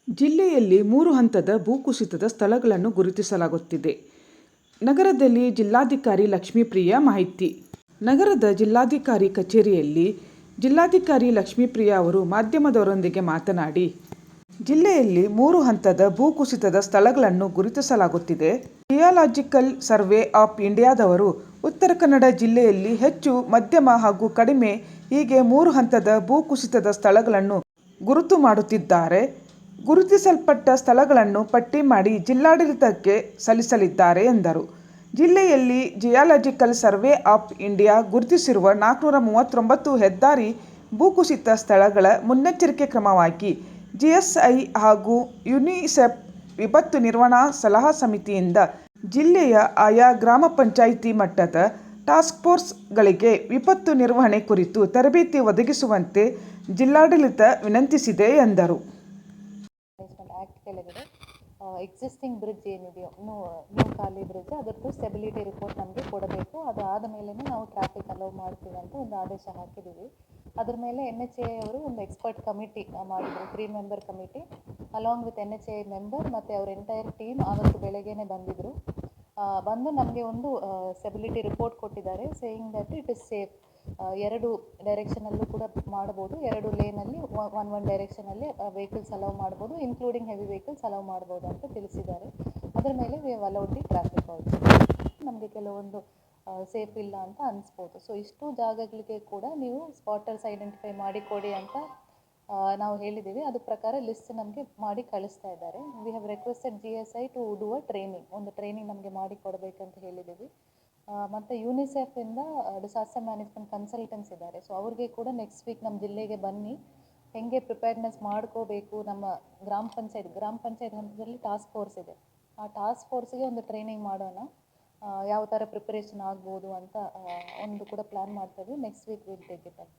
ಜಿಲ್ಲೆಯಲ್ಲಿ 3 ಹಂತದ ಭೂಕುಸಿತದ ಸ್ಥಳಗಳನ್ನು ಗುರುತಿಸಲಾಗುತ್ತಿದೆ. ನಗರದಲ್ಲಿ ಜಿಲ್ಲಾಧಿಕಾರಿ ಲಕ್ಷ್ಮೀಪ್ರಿಯಾ ಮಾಹಿತಿ. ನಗರದ ಜಿಲ್ಲಾಧಿಕಾರಿ ಕಚೇರಿಯಲ್ಲಿ ಜಿಲ್ಲಾಧಿಕಾರಿ ಲಕ್ಷ್ಮೀಪ್ರಿಯಾ ಅವರು ಮಾಧ್ಯಮದವರೊಂದಿಗೆ ಮಾತನಾಡಿ, ಜಿಲ್ಲೆಯಲ್ಲಿ 3 ಹಂತದ ಭೂಕುಸಿತದ ಸ್ಥಳಗಳನ್ನು ಗುರುತಿಸಲಾಗುತ್ತಿದೆ. ಜಿಯಾಲಾಜಿಕಲ್ ಸರ್ವೆ ಆಫ್ ಇಂಡಿಯಾದವರು ಉತ್ತರ ಕನ್ನಡ ಜಿಲ್ಲೆಯಲ್ಲಿ ಹೆಚ್ಚು, ಮಧ್ಯಮ ಹಾಗೂ ಕಡಿಮೆ ಹೀಗೆ 3 ಹಂತದ ಭೂಕುಸಿತದ ಸ್ಥಳಗಳನ್ನು ಗುರುತು ಮಾಡುತ್ತಿದ್ದಾರೆ. ಗುರುತಿಸಲ್ಪಟ್ಟ ಸ್ಥಳಗಳನ್ನು ಪಟ್ಟಿ ಮಾಡಿ ಜಿಲ್ಲಾಡಳಿತಕ್ಕೆ ಸಲ್ಲಿಸಲಿದ್ದಾರೆ ಎಂದರು. ಜಿಲ್ಲೆಯಲ್ಲಿ ಜಿಯಾಲಾಜಿಕಲ್ ಸರ್ವೆ ಆಫ್ ಇಂಡಿಯಾ ಗುರುತಿಸಿರುವ 439 ಹೆದ್ದಾರಿ ಭೂಕುಸಿತ ಸ್ಥಳಗಳ ಮುನ್ನೆಚ್ಚರಿಕೆ ಕ್ರಮವಾಗಿ ಜಿಎಸ್ಐ ಹಾಗೂ ಯುನಿಸೆಫ್ ವಿಪತ್ತು ನಿರ್ವಹಣಾ ಸಲಹಾ ಸಮಿತಿಯಿಂದ ಜಿಲ್ಲೆಯ ಆಯಾ ಗ್ರಾಮ ಪಂಚಾಯಿತಿ ಮಟ್ಟದ ಟಾಸ್ಕ್ಫೋರ್ಸ್ಗಳಿಗೆ ವಿಪತ್ತು ನಿರ್ವಹಣೆ ಕುರಿತು ತರಬೇತಿ ಒದಗಿಸುವಂತೆ ಜಿಲ್ಲಾಡಳಿತ ವಿನಂತಿಸಿದೆ ಎಂದರು. ಆ್ಯಕ್ಟ್ ಕೆಳಗಡೆ ಎಕ್ಸಿಸ್ಟಿಂಗ್ ಬ್ರಿಡ್ಜ್ ಏನಿದೆಯೋ ನ್ಯೂ ಖಾಲಿ ಬ್ರಿಡ್ಜ್ ಅದರದ್ದು ಸ್ಟೆಬಿಲಿಟಿ ರಿಪೋರ್ಟ್ ನಮಗೆ ಕೊಡಬೇಕು. ಅದಾದ ಮೇಲೆ ನಾವು ಟ್ರಾಫಿಕ್ ಅಲೌ ಮಾಡ್ತೀವಿ ಅಂತ ಒಂದು ಆದೇಶ ಹಾಕಿದ್ದೀವಿ. ಅದ್ರ ಮೇಲೆ NHAI ಅವರು ಒಂದು ಎಕ್ಸ್ಪರ್ಟ್ ಕಮಿಟಿ ಮಾಡಿದರು, 3 member committee along with NHAI member ಮತ್ತು ಅವ್ರ ಎಂಟೈರ್ ಟೀಮ್ ಆವತ್ತು ಬೆಳಗ್ಗೆನೇ ಬಂದು ನಮಗೆ ಒಂದು ಸ್ಟೆಬಿಲಿಟಿ ರಿಪೋರ್ಟ್ ಕೊಟ್ಟಿದ್ದಾರೆ. Saying that it is safe. 2 ಡೈರೆಕ್ಷನಲ್ಲೂ ಕೂಡ ಮಾಡ್ಬೋದು, 2 ಲೇನಲ್ಲಿ ಒನ್ ಡೈರೆಕ್ಷನಲ್ಲಿ ವೆಹಿಕಲ್ಸ್ ಅಲೌ ಮಾಡ್ಬೋದು, ಇನ್ಕ್ಲೂಡಿಂಗ್ ಹೆವಿ ವೆಹಿಕಲ್ಸ್ ಅಲೌ ಮಾಡ್ಬೋದು ಅಂತ ತಿಳಿಸಿದ್ದಾರೆ. ಅದರ ಮೇಲೆ we have allowed the traffic also. ನಮಗೆ ಕೆಲವೊಂದು ಸೇಫ್ ಇಲ್ಲ ಅಂತ ಅನಿಸ್ಬೋದು. ಸೊ ಇಷ್ಟು ಜಾಗಗಳಿಗೆ ಕೂಡ ನೀವು ಸ್ಪಾಟರ್ಸ್ ಐಡೆಂಟಿಫೈ ಮಾಡಿ ಕೊಡಿ ಅಂತ ನಾವು ಹೇಳಿದ್ದೀವಿ. ಅದ್ರ ಪ್ರಕಾರ ಲಿಸ್ಟ್ ನಮಗೆ ಮಾಡಿ ಕಳಿಸ್ತಾ ಇದ್ದಾರೆ. We have requested GSI to do a training, ಒಂದು ಟ್ರೈನಿಂಗ್ ನಮಗೆ ಮಾಡಿ ಕೊಡಬೇಕಂತ ಹೇಳಿದ್ದೀವಿ. ಮತ್ತು ಯುನಿಸೆಫಿಂದ ಡಿಸಾಸ್ಟರ್ ಮ್ಯಾನೇಜ್ಮೆಂಟ್ ಕನ್ಸಲ್ಟೆನ್ಸ್ ಇದ್ದಾರೆ. ಸೊ ಅವ್ರಿಗೆ ಕೂಡ ನೆಕ್ಸ್ಟ್ ವೀಕ್ ನಮ್ಮ ಜಿಲ್ಲೆಗೆ ಬನ್ನಿ, ಹೆಂಗೆ ಪ್ರಿಪೇರ್ನೆಸ್ ಮಾಡ್ಕೋಬೇಕು. ನಮ್ಮ ಗ್ರಾಮ ಪಂಚಾಯತ್ ಹಂತದಲ್ಲಿ ಟಾಸ್ಕ್ ಫೋರ್ಸ್ ಇದೆ. ಆ ಟಾಸ್ಕ್ ಫೋರ್ಸಿಗೆ ಒಂದು ಟ್ರೈನಿಂಗ್ ಮಾಡೋಣ, ಯಾವ ಥರ ಪ್ರಿಪರೇಷನ್ ಆಗ್ಬೋದು ಅಂತ ಒಂದು ಕೂಡ ಪ್ಲ್ಯಾನ್ ಮಾಡ್ತಾಯಿದ್ವಿ. Next week will take it up.